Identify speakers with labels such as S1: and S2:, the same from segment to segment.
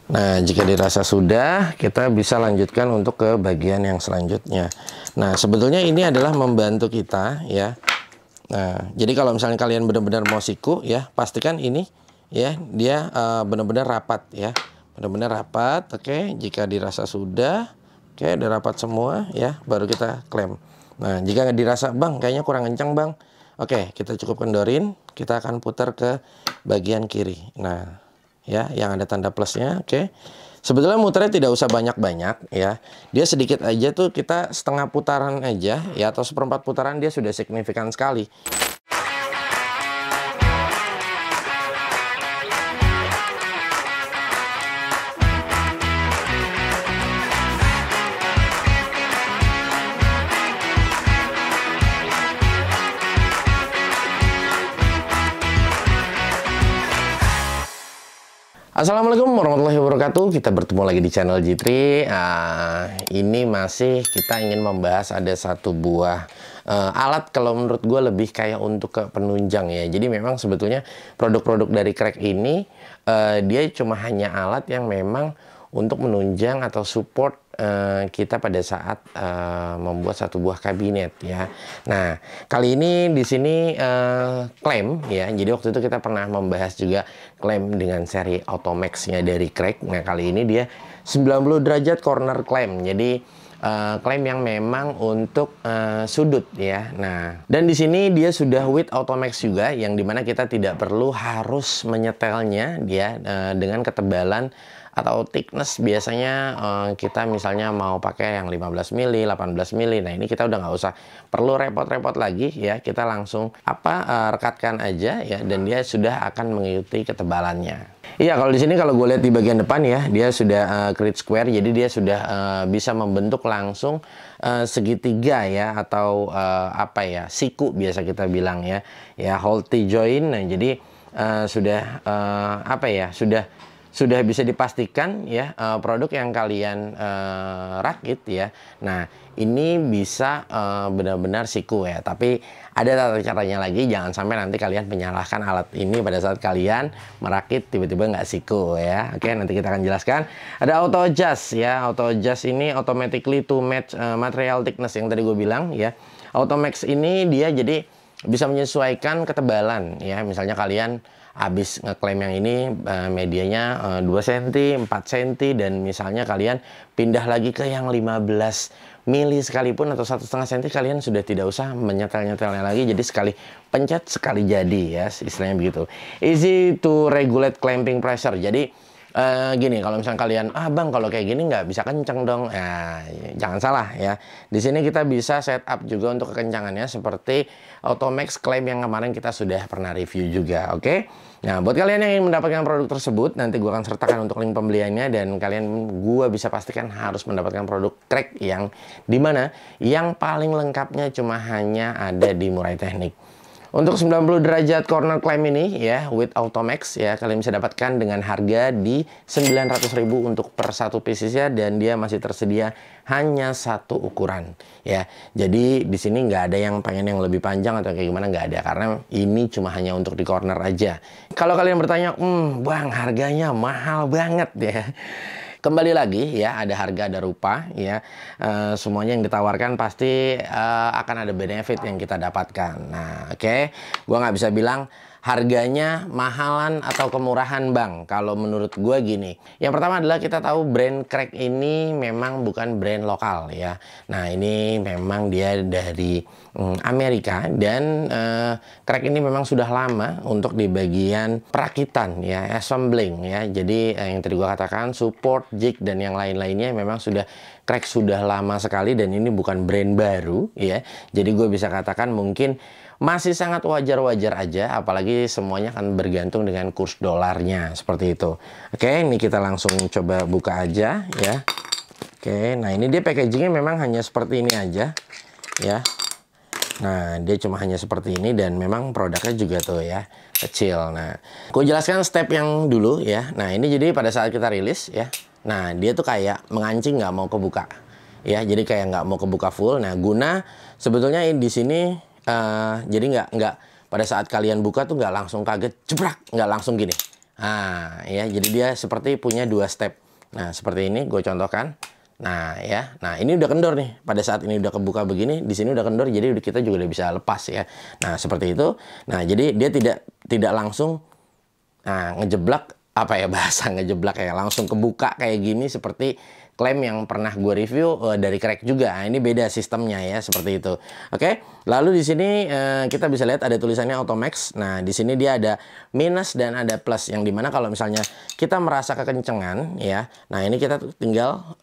S1: Nah, jika dirasa sudah, kita bisa lanjutkan untuk ke bagian yang selanjutnya. Nah, sebetulnya ini adalah membantu kita ya. Nah, jadi kalau misalnya kalian benar-benar mau siku ya, pastikan ini ya, dia benar-benar rapat ya. Benar-benar rapat, oke. Jika dirasa sudah, oke, udah rapat semua ya, baru kita klem. Nah, jika nggak dirasa, bang, kayaknya kurang kencang bang. Oke, kita cukup kendorin, kita akan putar ke bagian kiri. Nah, ya, yang ada tanda plusnya, oke. Sebetulnya muternya tidak usah banyak-banyak ya. Dia sedikit aja tuh, kita setengah putaran aja ya, atau seperempat putaran dia sudah signifikan sekali. Assalamualaikum warahmatullahi wabarakatuh. Kita bertemu lagi di channel Jitri. Ini masih kita ingin membahas ada satu buah alat, kalau menurut gue lebih kayak untuk ke penunjang ya. Jadi memang sebetulnya produk-produk dari Crack ini dia cuma hanya alat yang memang untuk menunjang atau support kita pada saat membuat satu buah kabinet ya. Nah, kali ini di sini klaim ya. Jadi waktu itu kita pernah membahas juga klaim dengan seri Automax-nya dari Crack. Nah, kali ini dia 90 derajat corner klaim. Jadi klaim yang memang untuk sudut ya. Nah, dan di sini dia sudah with Automax juga, yang dimana kita tidak perlu harus menyetelnya dia dengan ketebalan atau thickness. Biasanya kita misalnya mau pakai yang 15 mili, 18 mili. Nah, ini kita udah nggak usah perlu repot-repot lagi ya. Kita langsung rekatkan aja ya, dan dia sudah akan mengikuti ketebalannya. Iya, kalau di sini kalau gue lihat di bagian depan ya, dia sudah create square, jadi dia sudah bisa membentuk langsung segitiga ya, atau siku biasa kita bilang ya, hole T-joint. Nah, jadi sudah bisa dipastikan ya produk yang kalian rakit ya. Nah, ini bisa benar-benar siku ya. Tapi ada tata caranya lagi, jangan sampai nanti kalian menyalahkan alat ini pada saat kalian merakit tiba-tiba nggak siku ya. Oke, nanti kita akan jelaskan. Ada auto adjust ya. Auto adjust ini automatically to match material thickness yang tadi gue bilang ya. Automax ini dia jadi bisa menyesuaikan ketebalan ya. Misalnya kalian habis ngeklaim yang ini medianya 2 cm, 4 cm, dan misalnya kalian pindah lagi ke yang 15 mili sekalipun atau 1,5 cm, kalian sudah tidak usah menyetel-nyetelnya lagi. Jadi sekali pencet sekali jadi ya, istilahnya begitu. Easy to regulate clamping pressure. Jadi gini, kalau misalnya kalian, bang, kalau kayak gini nggak bisa kenceng dong. Nah, jangan salah ya. Di sini kita bisa setup juga untuk kekencangannya seperti Automax klaim yang kemarin kita sudah pernah review juga. Oke. Nah, buat kalian yang ingin mendapatkan produk tersebut, nanti gue akan sertakan untuk link pembeliannya, dan gue bisa pastikan harus mendapatkan produk Crack yang dimana yang paling lengkapnya cuma hanya ada di Murai Teknik. Untuk 90 derajat corner clamp ini ya, with Automax ya, kalian bisa dapatkan dengan harga di 900.000 untuk per satu piecesnya, dan dia masih tersedia hanya satu ukuran ya. Jadi di sini nggak ada yang pengen yang lebih panjang atau kayak gimana, nggak ada, karena ini cuma hanya untuk di corner aja. Kalau kalian bertanya, bang, harganya mahal banget ya. Kembali lagi ya, ada harga ada rupa ya. Semuanya yang ditawarkan pasti akan ada benefit yang kita dapatkan. Nah, oke. Gua nggak bisa bilang harganya mahalan atau kemurahan, bang. Kalau menurut gue gini, yang pertama adalah kita tahu brand Crack ini memang bukan brand lokal ya. Nah, ini memang dia dari Amerika, dan Crack ini memang sudah lama untuk di bagian perakitan ya, assembling ya. Jadi yang tadi gue katakan support, jig, dan yang lain-lainnya memang sudah Crack sudah lama sekali, dan ini bukan brand baru ya. Jadi gue bisa katakan mungkin masih sangat wajar-wajar aja, apalagi semuanya akan bergantung dengan kurs dolarnya seperti itu. Oke, ini kita langsung coba buka aja ya. Oke, nah ini dia packagingnya memang hanya seperti ini aja ya. Nah, dia cuma hanya seperti ini, dan memang produknya juga tuh ya, kecil. Nah, aku jelaskan step yang dulu ya. Nah, ini jadi pada saat kita rilis ya, nah dia tuh kayak mengancing nggak mau kebuka ya. Jadi kayak nggak mau kebuka full. Nah, guna sebetulnya di sini jadi nggak pada saat kalian buka tuh nggak langsung kaget jebrak, nggak langsung gini. Nah, ya, jadi dia seperti punya dua step. Nah, seperti ini gue contohkan. Nah, ya. Nah, ini udah kendor nih. Pada saat ini udah kebuka begini, di sini udah kendor, jadi kita juga udah bisa lepas ya. Nah, seperti itu. Nah, jadi dia tidak langsung ngejeblak, apa ya bahasa ngejeblak ya, langsung kebuka kayak gini seperti klaim yang pernah gue review dari Crack juga. Nah, ini beda sistemnya ya, seperti itu. Oke, lalu di sini kita bisa lihat ada tulisannya Automax. Nah, di sini dia ada minus dan ada plus, yang dimana kalau misalnya kita merasa kekencengan ya, nah ini kita tinggal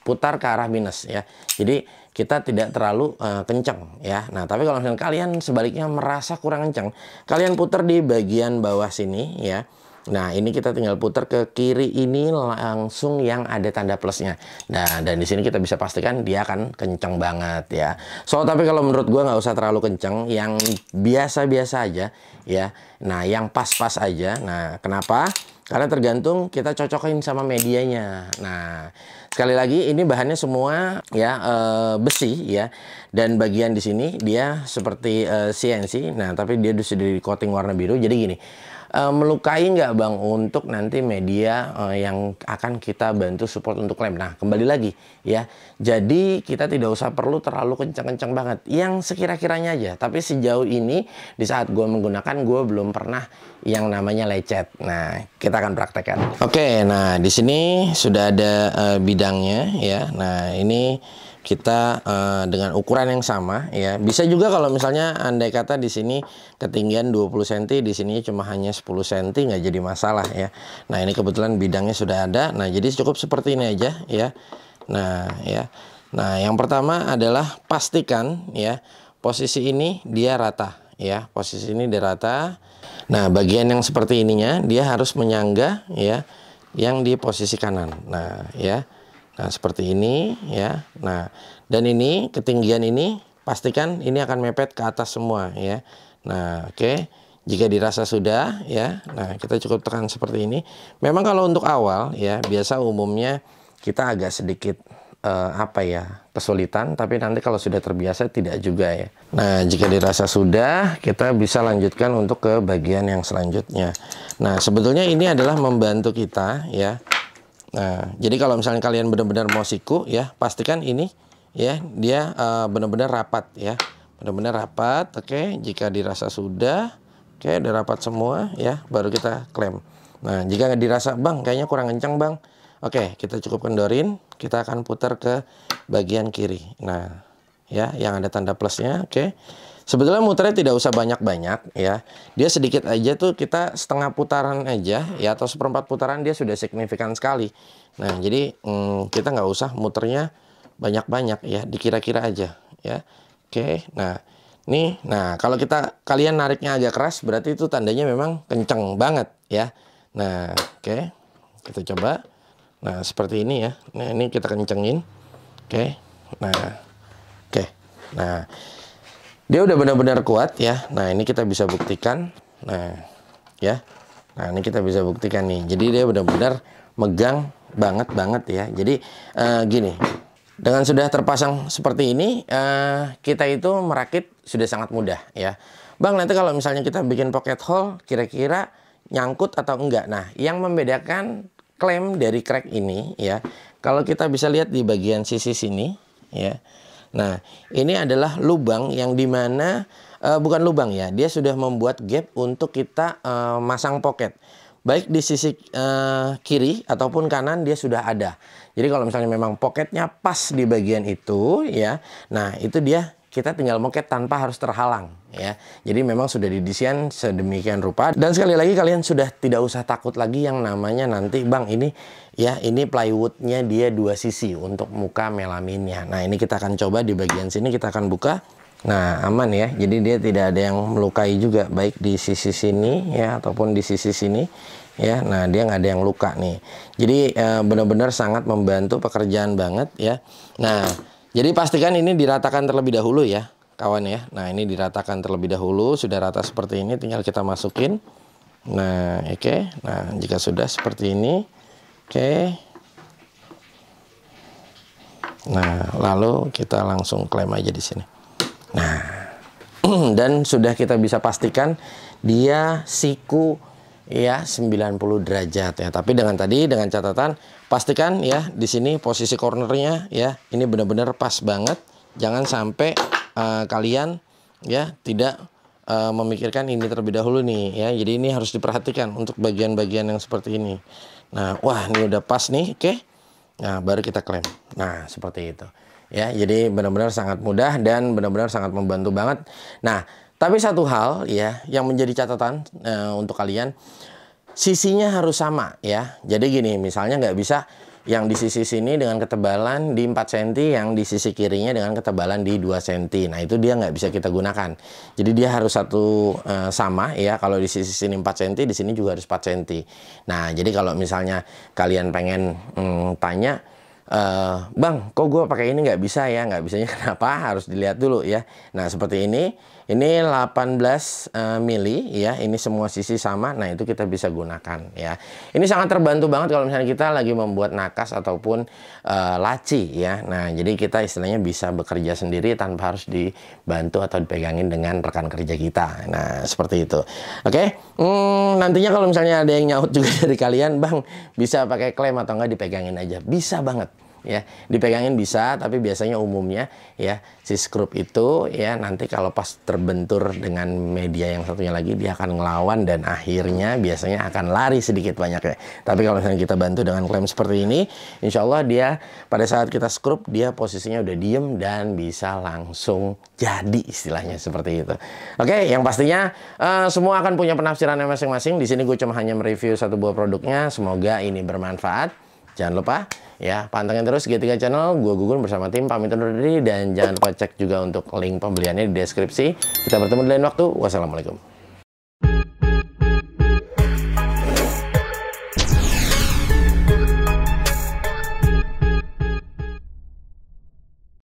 S1: putar ke arah minus ya. Jadi kita tidak terlalu kenceng ya. Nah, tapi kalau misalnya kalian sebaliknya merasa kurang kenceng, kalian putar di bagian bawah sini ya. Nah, ini kita tinggal putar ke kiri ini langsung yang ada tanda plusnya. Nah, dan di sini kita bisa pastikan dia akan kenceng banget ya. So, tapi kalau menurut gua nggak usah terlalu kenceng, yang biasa-biasa aja ya. Nah, yang pas-pas aja. Nah, kenapa? Karena tergantung kita cocokin sama medianya. Nah, sekali lagi ini bahannya semua ya besi ya. Dan bagian di sini dia seperti CNC. Nah, tapi dia sudah di coating warna biru. Jadi gini, melukai nggak bang untuk nanti media yang akan kita bantu support untuk klaim. Nah, kembali lagi ya, jadi kita tidak usah perlu terlalu kencang-kencang banget, yang sekira-kiranya aja. Tapi sejauh ini di saat gue menggunakan, gue belum pernah yang namanya lecet. Nah, kita akan praktekkan. Oke, nah di sini sudah ada bidangnya ya. Nah, ini kita dengan ukuran yang sama ya. Bisa juga kalau misalnya andai kata di sini ketinggian 20 cm, di sini cuma hanya 10 cm, nggak jadi masalah ya. Nah, ini kebetulan bidangnya sudah ada. Nah, jadi cukup seperti ini aja ya. Nah, ya. Nah, yang pertama adalah pastikan ya posisi ini dia rata ya. Posisi ini dia rata. Nah, bagian yang seperti ininya dia harus menyangga ya yang di posisi kanan. Nah, ya. Nah, seperti ini ya. Nah, dan ini ketinggian ini pastikan ini akan mepet ke atas semua ya. Nah, oke. Jika dirasa sudah ya. Nah, kita cukup tekan seperti ini. Memang kalau untuk awal ya, biasa umumnya kita agak sedikit apa ya, kesulitan, tapi nanti kalau sudah terbiasa tidak juga ya. Nah, jika dirasa sudah, kita bisa lanjutkan untuk ke bagian yang selanjutnya. Nah, sebetulnya ini adalah membantu kita ya. Nah, jadi kalau misalnya kalian benar-benar mau siku ya, pastikan ini ya dia benar-benar rapat ya, benar-benar rapat. Oke, jika dirasa sudah, oke, udah rapat semua ya, baru kita klaim. Nah, jika nggak dirasa bang, kayaknya kurang kencang bang, oke, kita cukup kendorin, kita akan putar ke bagian kiri. Nah, ya, yang ada tanda plusnya, oke. Sebetulnya muternya tidak usah banyak-banyak ya. Dia sedikit aja tuh, kita setengah putaran aja ya, atau seperempat putaran dia sudah signifikan sekali. Nah, jadi kita nggak usah muternya banyak-banyak ya, dikira-kira aja ya. Oke, nah nih, nah kalau kalian nariknya agak keras, berarti itu tandanya memang kenceng banget ya. Nah, oke, kita coba. Nah, seperti ini ya. Nah, ini kita kencengin. Oke, nah, oke, nah. Dia udah benar-benar kuat ya. Nah, ini kita bisa buktikan. Nah, ya. Nah, ini kita bisa buktikan nih. Jadi dia benar-benar megang banget ya. Jadi gini, dengan sudah terpasang seperti ini, kita itu merakit sudah sangat mudah ya. Bang, nanti kalau misalnya kita bikin pocket hole, kira-kira nyangkut atau enggak? Nah, yang membedakan klaim dari Crack ini ya, kalau kita bisa lihat di bagian sisi sini ya. Nah, ini adalah lubang yang dimana bukan lubang ya, dia sudah membuat gap untuk kita masang pocket. Baik di sisi kiri ataupun kanan dia sudah ada. Jadi kalau misalnya memang pocketnya pas di bagian itu ya, nah itu dia kita tinggal moket tanpa harus terhalang ya. Jadi memang sudah didesain sedemikian rupa. Dan sekali lagi kalian sudah tidak usah takut lagi yang namanya nanti bang ini ya, ini plywoodnya dia dua sisi untuk muka melaminnya. Nah, ini kita akan coba di bagian sini, kita akan buka. Nah, aman ya. Jadi dia tidak ada yang melukai juga, baik di sisi sini ya ataupun di sisi sini ya. Nah, dia nggak ada yang luka nih. Jadi benar-benar sangat membantu pekerjaan banget ya. Nah, jadi pastikan ini diratakan terlebih dahulu ya kawan ya. Nah, ini diratakan terlebih dahulu. Sudah rata seperti ini, tinggal kita masukin. Nah, oke. Nah, jika sudah seperti ini, oke. Nah, lalu kita langsung klaim aja di sini. Nah, dan sudah kita bisa pastikan dia siku ya 90 derajat ya. Tapi dengan catatan pastikan ya di sini posisi cornernya ya ini benar-benar pas banget. Jangan sampai kalian ya tidak memikirkan ini terlebih dahulu nih ya. Jadi ini harus diperhatikan untuk bagian-bagian yang seperti ini. Nah, wah ini udah pas nih, oke. Nah, baru kita klaim. Nah, seperti itu. Ya, jadi benar-benar sangat mudah dan benar-benar sangat membantu banget. Nah, tapi satu hal ya yang menjadi catatan untuk kalian, sisinya harus sama ya. Jadi gini, misalnya nggak bisa yang di sisi sini dengan ketebalan di 4 cm, yang di sisi kirinya dengan ketebalan di 2 cm. Nah, itu dia nggak bisa kita gunakan. Jadi dia harus satu sama ya. Kalau di sisi sini 4 cm, di sini juga harus 4 cm. Nah, jadi kalau misalnya kalian pengen tanya, Bang, kok gue pakai ini nggak bisa ya? Nggak bisanya kenapa? Harus dilihat dulu ya. Nah, seperti ini. Ini 18 mili ya, ini semua sisi sama. Nah, itu kita bisa gunakan ya. Ini sangat terbantu banget kalau misalnya kita lagi membuat nakas ataupun laci ya. Nah, jadi kita istilahnya bisa bekerja sendiri tanpa harus dibantu atau dipegangin dengan rekan kerja kita. Nah, seperti itu. Oke, nantinya kalau misalnya ada yang nyaut juga dari kalian, Bang, bisa pakai klem atau enggak dipegangin aja? Bisa banget. Ya, dipegangin bisa, tapi biasanya umumnya ya si skrup itu ya nanti kalau pas terbentur dengan media yang satunya lagi dia akan ngelawan dan akhirnya biasanya akan lari sedikit banyaknya. Tapi kalau misalnya kita bantu dengan klem seperti ini, insya Allah dia pada saat kita skrup dia posisinya udah diem dan bisa langsung jadi istilahnya seperti itu. Oke, yang pastinya semua akan punya penafsirannya masing-masing. Di sini gue cuma hanya mereview satu buah produknya. Semoga ini bermanfaat. Jangan lupa ya pantengin terus G3 Channel. Gue Gugun bersama tim pamit undur diri dan jangan lupa cek juga untuk link pembeliannya di deskripsi. Kita bertemu di lain waktu. Wassalamualaikum.